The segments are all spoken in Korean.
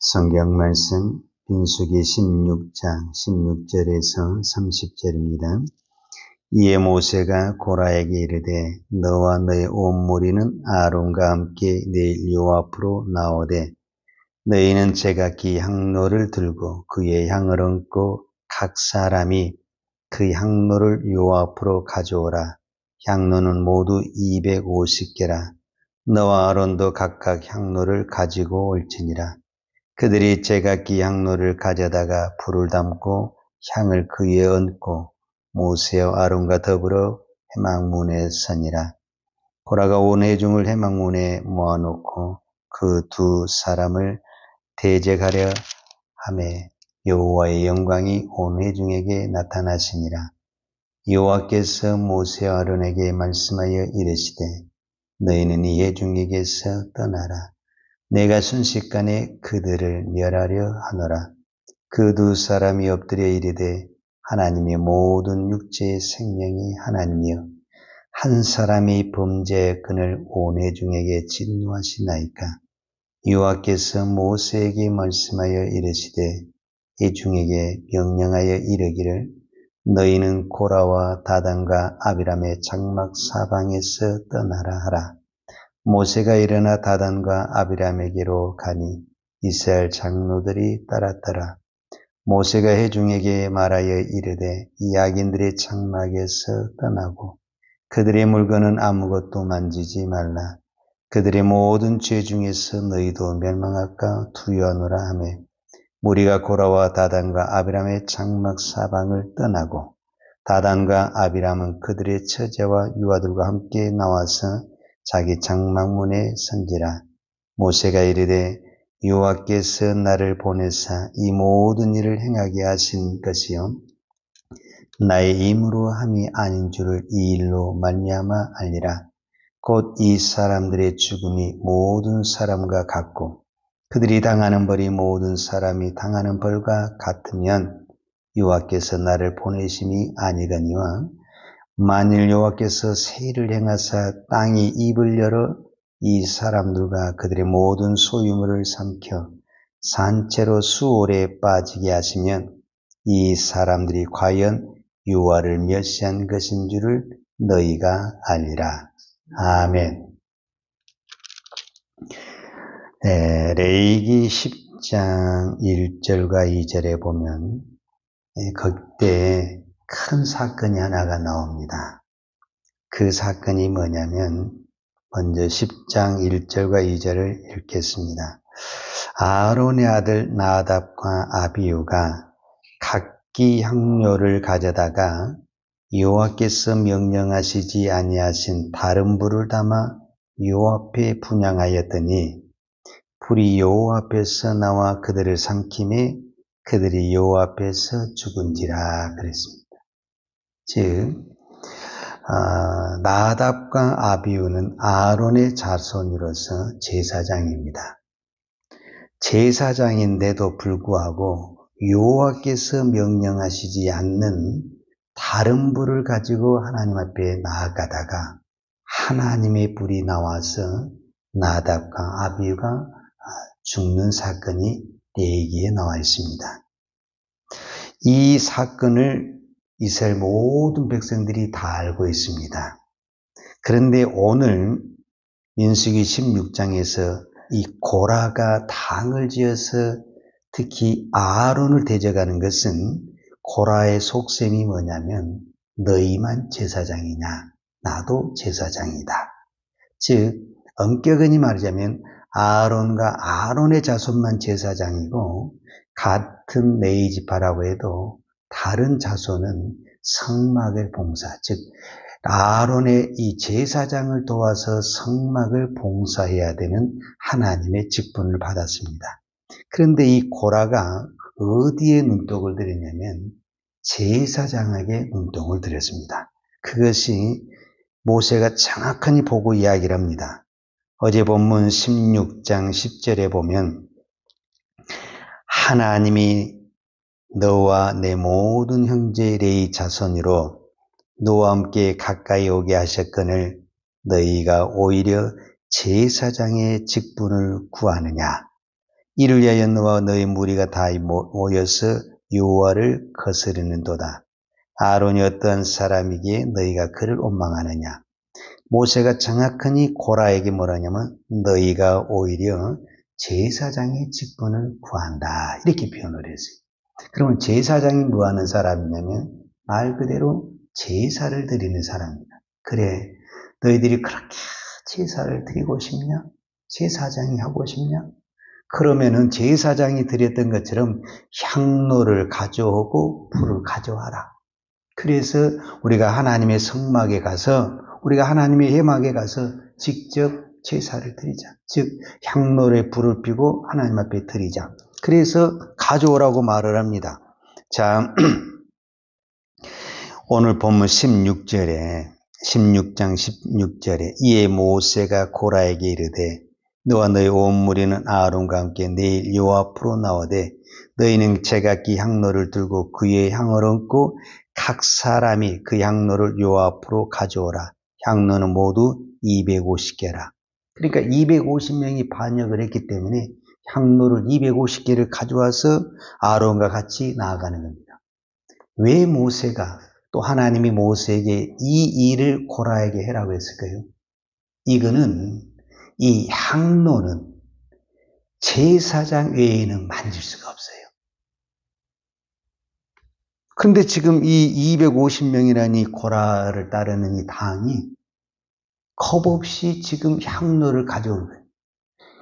성경 말씀 민수기 16장 16절에서 30절입니다. 이에 모세가 고라에게 이르되 너와 너의 온 무리는 아론과 함께 내일 여호와 앞으로 나오되 너희는 제각기 향로를 들고 그의 향을 얹고 각 사람이 그 향로를 여호와 앞으로 가져오라. 향로는 모두 250개라. 너와 아론도 각각 향로를 가지고 올지니라. 그들이 제각기 향로를 가져다가 불을 담고 향을 그 위에 얹고 모세와 아론과 더불어 회막문에 서니라. 고라가 온 회중을 회막문에 모아놓고 그 두 사람을 대적하려 하매 여호와의 영광이 온 회중에게 나타나시니라. 여호와께서 모세와 아론에게 말씀하여 이르시되 너희는 이 회중에게서 떠나라. 내가 순식간에 그들을 멸하려 하노라. 그 두 사람이 엎드려 이르되 하나님의 모든 육체의 생명이 하나님이여 한 사람이 범죄하였거늘 온 회중에게 진노하시나이까. 여호와께서 모세에게 말씀하여 이르시되 회중에게 명령하여 이르기를 너희는 고라와 다단과 아비람의 장막 사방에서 떠나라 하라. 모세가 일어나 다단과 아비람에게로 가니 이스라엘 장로들이 따랐더라. 모세가 회중에게 말하여 이르되 이 악인들의 장막에서 떠나고 그들의 물건은 아무것도 만지지 말라. 그들의 모든 죄 중에서 너희도 멸망할까 두려워하노라 하매 무리가 고라와 다단과 아비람의 장막 사방을 떠나고 다단과 아비람은 그들의 처제와 유아들과 함께 나와서 자기 장막문에 선지라. 모세가 이르되 여호와께서 나를 보내사 이 모든 일을 행하게 하신 것이요 나의 힘으로 함이 아닌 줄을 이 일로 말미암아 알리라. 곧 이 사람들의 죽음이 모든 사람과 같고 그들이 당하는 벌이 모든 사람이 당하는 벌과 같으면 여호와께서 나를 보내심이 아니거니와 만일 여호와께서 세일을 행하사 땅이 입을 열어 이 사람들과 그들의 모든 소유물을 삼켜 산채로 수올에 빠지게 하시면 이 사람들이 과연 여호와를 멸시한 것인 줄을 너희가 알리라. 아멘. 네, 레위기 10장 1절과 2절에 보면 그때 큰 사건이 하나가 나옵니다. 그 사건이 뭐냐면 먼저 10장 1절과 2절을 읽겠습니다. 아론의 아들 나답과 아비후가 각기 향료를 가져다가 여호와께서 명령하시지 아니하신 다른 불을 담아 여호와 앞에 분향하였더니 불이 여호와 앞에서 나와 그들을 삼키매 그들이 여호와 앞에서 죽은지라 그랬습니다. 즉 나답과 아비후는 아론의 자손으로서 제사장입니다. 제사장인데도 불구하고 여호와께서 명령하시지 않는 다른 불을 가지고 하나님 앞에 나아가다가 하나님의 불이 나와서 나답과 아비후가 죽는 사건이 레위기에 나와 있습니다. 이 사건을 이스라엘 모든 백성들이 다 알고 있습니다. 그런데 오늘 민수기 16장에서 이 고라가 당을 지어서 특히 아론을 대적하는 것은 고라의 속셈이 뭐냐면 너희만 제사장이냐 나도 제사장이다. 즉 엄격히 말하자면 아론과 아론의 자손만 제사장이고 같은 레위 지파라고 해도 다른 자손은 성막을 봉사, 즉 아론의 이 제사장을 도와서 성막을 봉사해야 되는 하나님의 직분을 받았습니다. 그런데 이 고라가 어디에 눈독을 들였냐면 제사장에게 눈독을 들였습니다. 그것이 모세가 정확하게 보고 이야기를 합니다. 어제 본문 16장 10절에 보면 하나님이 너와 내 모든 형제 레위 자손으로 너와 함께 가까이 오게 하셨거늘 너희가 오히려 제사장의 직분을 구하느냐. 이를 위하여 너와 너희 무리가 다 모여서 여호와를 거스르는도다. 아론이 어떠한 사람이기에 너희가 그를 원망하느냐. 모세가 정확하니 고라에게 뭐라냐면 너희가 오히려 제사장의 직분을 구한다. 이렇게 표현을 했어요. 그러면 제사장이 뭐 하는 사람이냐면 말 그대로 제사를 드리는 사람입니다. 그래, 너희들이 그렇게 제사를 드리고 싶냐? 제사장이 하고 싶냐? 그러면은 제사장이 드렸던 것처럼 향로를 가져오고 불을 가져와라. 그래서 우리가 하나님의 성막에 가서 우리가 하나님의 회막에 가서 직접 제사를 드리자. 즉 향로에 불을 피고 하나님 앞에 드리자. 그래서 가져오라고 말을 합니다. 자, 오늘 본문 16장 16절에 이에 모세가 고라에게 이르되 너와 너희 온 무리는 아론과 함께 내일 여호와 앞으로 나오되 너희는 제각기 향로를 들고 그 위에 향을 얹고 각 사람이 그 향로를 여호와 앞으로 가져오라. 향로는 모두 250개라. 그러니까 250명이 반역을 했기 때문에 향로를 250개를 가져와서 아론과 같이 나아가는 겁니다. 왜 모세가 또 하나님이 모세에게 이 일을 고라에게 해라고 했을까요? 이거는 이 향로는 제사장 외에는 만질 수가 없어요. 근데 지금 이 250명이라니 고라를 따르는 이 당이 겁없이 지금 향로를 가져온 거예요.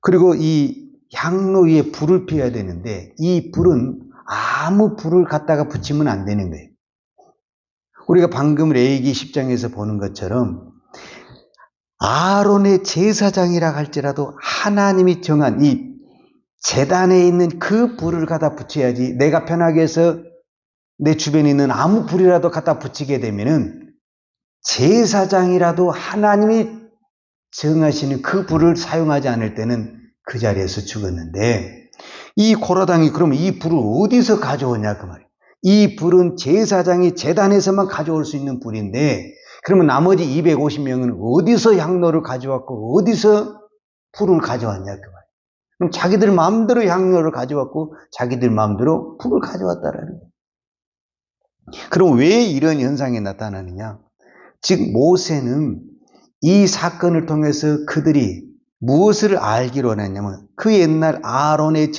그리고 이 향로 위에 불을 피워야 되는데 이 불은 아무 불을 갖다가 붙이면 안 되는 거예요. 우리가 방금 레위기 10장에서 보는 것처럼 아론의 제사장이라 할지라도 하나님이 정한 이 제단에 있는 그 불을 갖다 붙여야지 내가 편하게 해서 내 주변에 있는 아무 불이라도 갖다 붙이게 되면은 제사장이라도 하나님이 정하시는 그 불을 사용하지 않을 때는 그 자리에서 죽었는데 이 고라당이 그러면 이 불을 어디서 가져오냐 그 말이에요. 이 불은 제사장이 제단에서만 가져올 수 있는 불인데 그러면 나머지 250명은 어디서 향로를 가져왔고 어디서 불을 가져왔냐 그 말이에요. 그럼 자기들 마음대로 향로를 가져왔고 자기들 마음대로 불을 가져왔다라는 거예요. 그럼 왜 이런 현상이 나타나느냐? 즉 모세는 이 사건을 통해서 그들이 무엇을 알기로 하냐면 그 옛날 아론의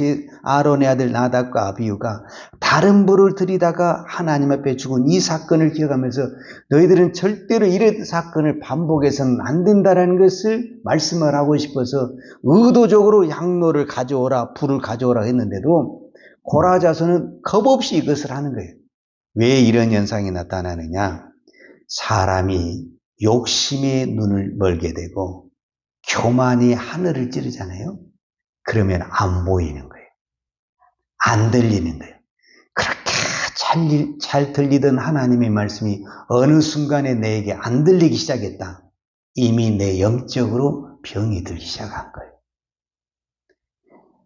아들 나답과 아비후가 다른 불을 들이다가 하나님 앞에 죽은 이 사건을 기억하면서 너희들은 절대로 이런 사건을 반복해서는 안 된다는 것을 말씀을 하고 싶어서 의도적으로 향로를 가져오라 불을 가져오라 했는데도 고라 자손은 겁없이 이것을 하는 거예요. 왜 이런 현상이 나타나느냐? 사람이 욕심에 눈을 멀게 되고 교만이 하늘을 찌르잖아요. 그러면 안 보이는 거예요. 안 들리는 거예요. 그렇게 잘 들리던 하나님의 말씀이 어느 순간에 내게 안 들리기 시작했다. 이미 내 영적으로 병이 들기 시작한 거예요.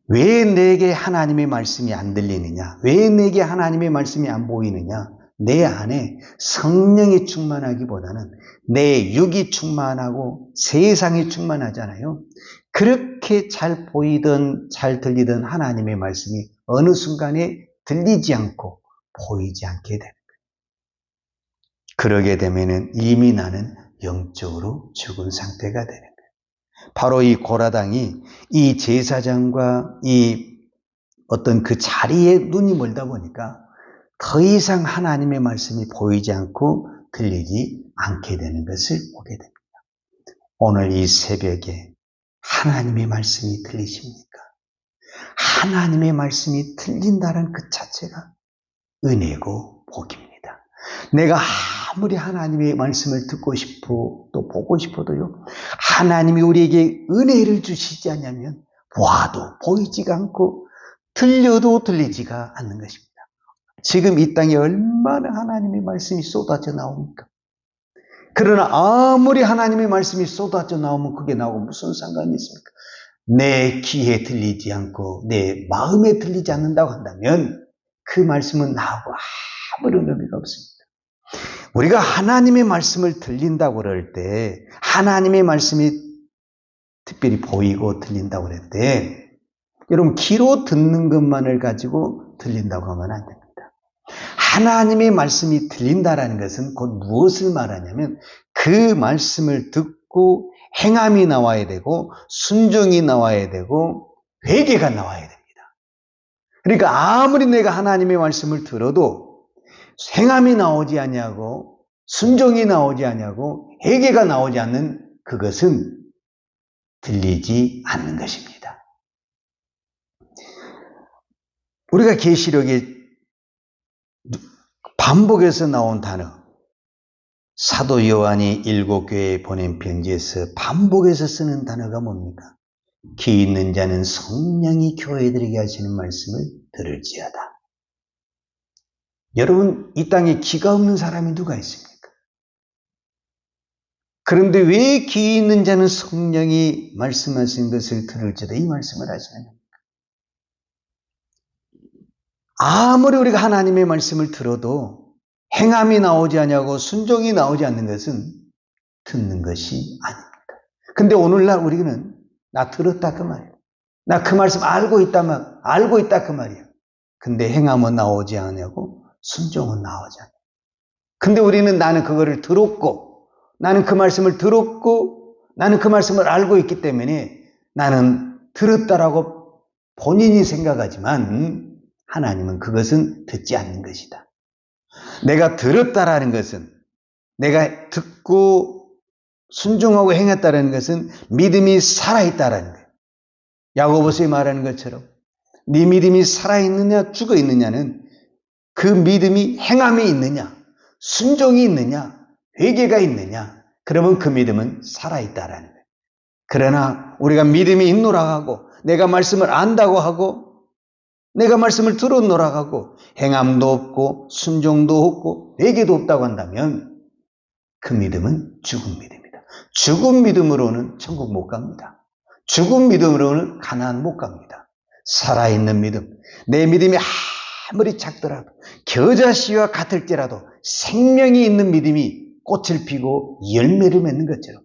왜 내게 하나님의 말씀이 안 들리느냐? 왜 내게 하나님의 말씀이 안 보이느냐? 내 안에 성령이 충만하기보다는 내 육이 충만하고 세상이 충만하잖아요. 그렇게 잘 보이던 잘 들리던 하나님의 말씀이 어느 순간에 들리지 않고 보이지 않게 되는 거예요. 그러게 되면은 이미 나는 영적으로 죽은 상태가 되는 거예요. 바로 이 고라당이 이 제사장과 이 어떤 그 자리에 눈이 멀다 보니까 더 이상 하나님의 말씀이 보이지 않고 들리지 않게 되는 것을 보게 됩니다. 오늘 이 새벽에 하나님의 말씀이 들리십니까? 하나님의 말씀이 들린다는 그 자체가 은혜고 복입니다. 내가 아무리 하나님의 말씀을 듣고 싶고 또 보고 싶어도요, 하나님이 우리에게 은혜를 주시지 않냐면 봐도 보이지가 않고 들려도 들리지가 않는 것입니다. 지금 이 땅에 얼마나 하나님의 말씀이 쏟아져 나옵니까? 그러나 아무리 하나님의 말씀이 쏟아져 나오면 그게 나하고 무슨 상관이 있습니까? 내 귀에 들리지 않고 내 마음에 들리지 않는다고 한다면 그 말씀은 나하고 아무런 의미가 없습니다. 우리가 하나님의 말씀을 들린다고 그럴 때, 하나님의 말씀이 특별히 보이고 들린다고 그럴 때 여러분, 귀로 듣는 것만을 가지고 들린다고 하면 안 됩니다. 하나님의 말씀이 들린다라는 것은 곧 무엇을 말하냐면 그 말씀을 듣고 행함이 나와야 되고 순종이 나와야 되고 회개가 나와야 됩니다. 그러니까 아무리 내가 하나님의 말씀을 들어도 행함이 나오지 않냐고 순종이 나오지 않냐고 회개가 나오지 않는 그것은 들리지 않는 것입니다. 우리가 계시록에 반복해서 나온 단어, 사도 요한이 7교회에 보낸 편지에서 반복해서 쓰는 단어가 뭡니까? 귀 있는 자는 성령이 교회들에게 하시는 말씀을 들을지어다. 여러분, 이 땅에 귀가 없는 사람이 누가 있습니까? 그런데 왜 귀 있는 자는 성령이 말씀하신 것을 들을지어다 이 말씀을 하시느냐? 아무리 우리가 하나님의 말씀을 들어도 행함이 나오지 않냐고 순종이 나오지 않는 것은 듣는 것이 아닙니다. 근데 오늘날 우리는 나 들었다 그 말이야. 나 그 말씀 알고 있다 그 말이야. 근데 행함은 나오지 않냐고 순종은 나오지 않냐. 근데 우리는 나는 그거를 들었고 나는 그 말씀을 들었고 나는 그 말씀을 알고 있기 때문에 나는 들었다라고 본인이 생각하지만 하나님은 그것은 듣지 않는 것이다. 내가 들었다라는 것은 내가 듣고 순종하고 행했다라는 것은 믿음이 살아있다라는 거예요. 야고보서에 말하는 것처럼 네 믿음이 살아있느냐 죽어있느냐는 그 믿음이 행함이 있느냐 순종이 있느냐 회개가 있느냐 그러면 그 믿음은 살아있다라는 거예요. 그러나 우리가 믿음이 있노라 하고 내가 말씀을 안다고 하고 내가 말씀을 들었노라 하고 행함도 없고 순종도 없고 회개도 없다고 한다면 그 믿음은 죽은 믿음입니다. 죽은 믿음으로는 천국 못 갑니다. 죽은 믿음으로는 가나안 못 갑니다. 살아있는 믿음, 내 믿음이 아무리 작더라도 겨자씨와 같을지라도 생명이 있는 믿음이 꽃을 피고 열매를 맺는 것처럼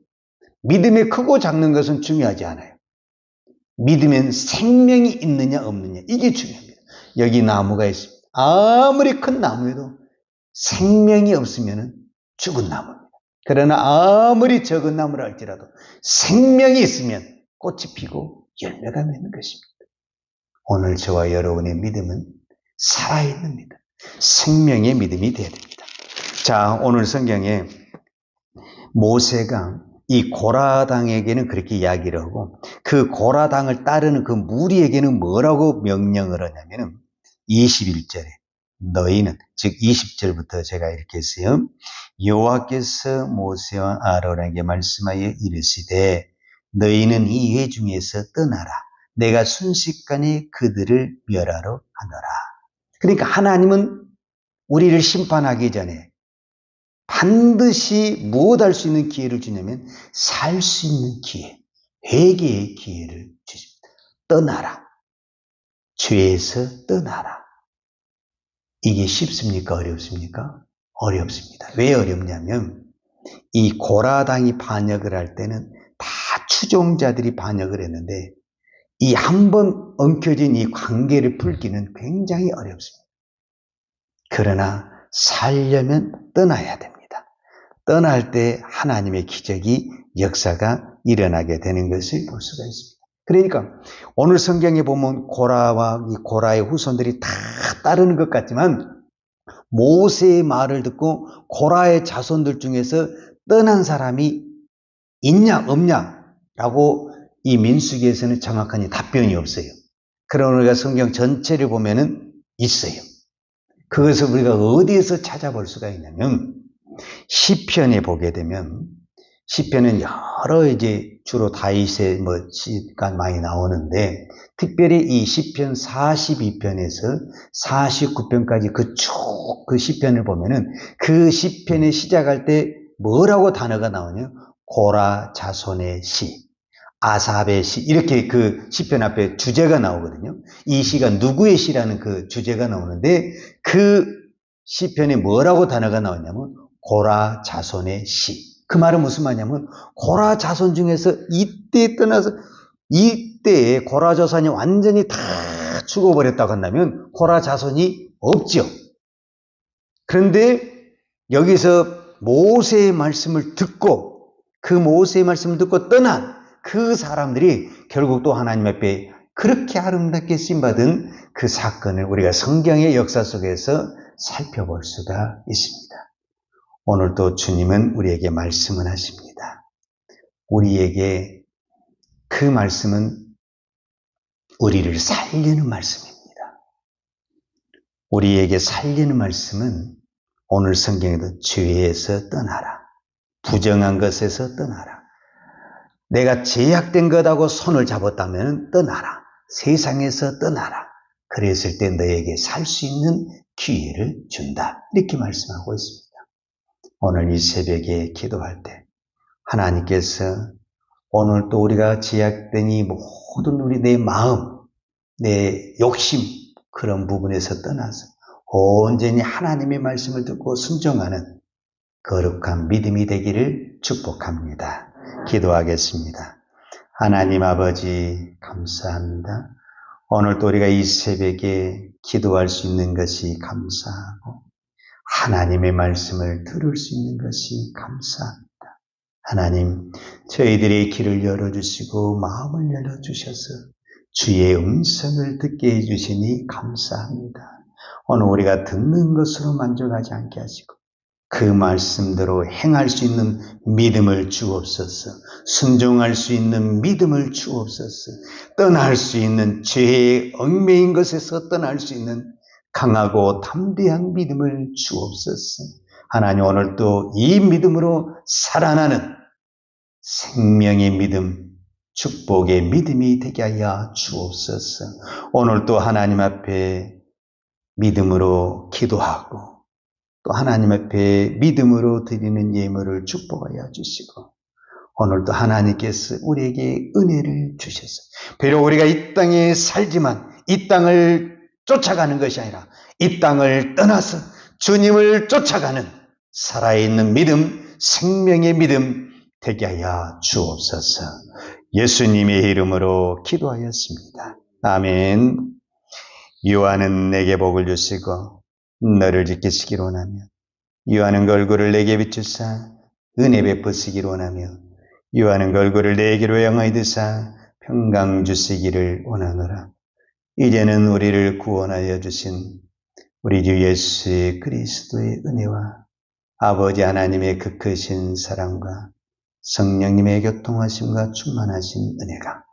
믿음이 크고 작는 것은 중요하지 않아요. 믿으면 생명이 있느냐 없느냐 이게 중요합니다. 여기 나무가 있습니다. 아무리 큰 나무에도 생명이 없으면 죽은 나무입니다. 그러나 아무리 적은 나무라 할지라도 생명이 있으면 꽃이 피고 열매가 맺는 것입니다. 오늘 저와 여러분의 믿음은 살아있는 믿음, 생명의 믿음이 되어야 됩니다. 자, 오늘 성경에 모세가 이 고라당에게는 그렇게 이야기를 하고 그 고라당을 따르는 그 무리에게는 뭐라고 명령을 하냐면은 21절에 너희는 즉 20절부터 제가 이렇게 했어요. 여호와께서 모세와 아론에게 말씀하여 이르시되 너희는 이 회중에서 떠나라. 내가 순식간에 그들을 멸하러 하노라. 그러니까 하나님은 우리를 심판하기 전에 반드시 무엇할 수 있는 기회를 주냐면 살 수 있는 기회, 회개의 기회를 주십니다. 떠나라. 죄에서 떠나라. 이게 쉽습니까? 어렵습니까? 어렵습니다. 왜 어렵냐면 이 고라당이 반역을 할 때는 다 추종자들이 반역을 했는데 이 한 번 엉켜진 이 관계를 풀기는 굉장히 어렵습니다. 그러나 살려면 떠나야 됩니다. 떠날 때 하나님의 기적이 역사가 일어나게 되는 것을 볼 수가 있습니다. 그러니까 오늘 성경에 보면 고라와 이 고라의 후손들이 다 따르는 것 같지만 모세의 말을 듣고 고라의 자손들 중에서 떠난 사람이 있냐 없냐라고 이 민수기에서는 정확한 답변이 없어요. 그러나 우리가 성경 전체를 보면은 있어요. 그것을 우리가 어디에서 찾아볼 수가 있냐면 시편에 보게 되면 시편은 여러 이제 주로 다윗의 시가 많이 나오는데 특별히 이 시편 42편에서 49편까지 그 시편을 보면은 그 시편에 시작할 때 뭐라고 단어가 나오냐? 고라 자손의 시, 아삽의 시 이렇게 그 시편 앞에 주제가 나오거든요. 이 시가 누구의 시라는 그 주제가 나오는데 그 시편에 뭐라고 단어가 나오냐면 고라 자손의 시. 그 말은 무슨 말이냐면 고라 자손 중에서 이때 떠나서 이 이때에 고라 자손이 완전히 다 죽어버렸다고 한다면 고라 자손이 없죠. 그런데 여기서 모세의 말씀을 듣고 그 모세의 말씀을 듣고 떠난 그 사람들이 결국 또 하나님 앞에 그렇게 아름답게 쓰임받은 그 사건을 우리가 성경의 역사 속에서 살펴볼 수가 있습니다. 오늘도 주님은 우리에게 말씀을 하십니다. 우리에게 그 말씀은 우리를 살리는 말씀입니다. 우리에게 살리는 말씀은 오늘 성경에도 죄에서 떠나라. 부정한 것에서 떠나라. 내가 제약된 것하고 손을 잡았다면 떠나라. 세상에서 떠나라. 그랬을 때 너에게 살 수 있는 기회를 준다. 이렇게 말씀하고 있습니다. 오늘 이 새벽에 기도할 때 하나님께서 오늘 또 우리가 제약된 이 모든 우리 내 마음, 내 욕심 그런 부분에서 떠나서 온전히 하나님의 말씀을 듣고 순종하는 거룩한 믿음이 되기를 축복합니다. 기도하겠습니다. 하나님 아버지 감사합니다. 오늘 또 우리가 이 새벽에 기도할 수 있는 것이 감사하고 하나님의 말씀을 들을 수 있는 것이 감사합니다. 하나님, 저희들의 귀를 열어주시고 마음을 열어주셔서 주의 음성을 듣게 해주시니 감사합니다. 오늘 우리가 듣는 것으로 만족하지 않게 하시고 그 말씀대로 행할 수 있는 믿음을 주옵소서. 순종할 수 있는 믿음을 주옵소서. 떠날 수 있는 죄의 얽매인 것에서 떠날 수 있는 강하고 담대한 믿음을 주옵소서. 하나님, 오늘 또 이 믿음으로 살아나는 생명의 믿음, 축복의 믿음이 되게 하여 주옵소서. 오늘 또 하나님 앞에 믿음으로 기도하고 또 하나님 앞에 믿음으로 드리는 예물을 축복하여 주시고 오늘도 하나님께서 우리에게 은혜를 주셔서 비록 우리가 이 땅에 살지만 이 땅을 쫓아가는 것이 아니라 이 땅을 떠나서 주님을 쫓아가는 살아있는 믿음, 생명의 믿음 되게 하여 주옵소서. 예수님의 이름으로 기도하였습니다. 아멘. 요한은 내게 복을 주시고 너를 지키시기를 원하며 요한은 그 얼굴을 내게 비추사 은혜 베푸시기를 원하며 요한은 그 얼굴을 내게로 향하여 드사 평강 주시기를 원하노라. 이제는 우리를 구원하여 주신 우리 주 예수 그리스도의 은혜와 아버지 하나님의 그 크신 사랑과 성령님의 교통하심과 충만하신 은혜가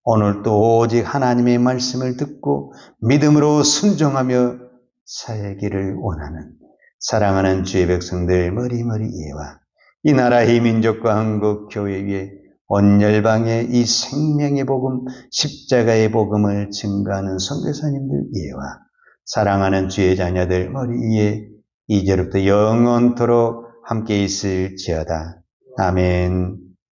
오늘 또 오직 하나님의 말씀을 듣고 믿음으로 순종하며 살기를 원하는 사랑하는 주의 백성들 머리머리 예와 이 나라의 민족과 한국 교회 위에 온 열방의 이 생명의 복음, 십자가의 복음을 증거하는 선교사님들 예와 사랑하는 주의 자녀들 머리 위에 이제부터 영원토록 함께 있을지어다. 아멘.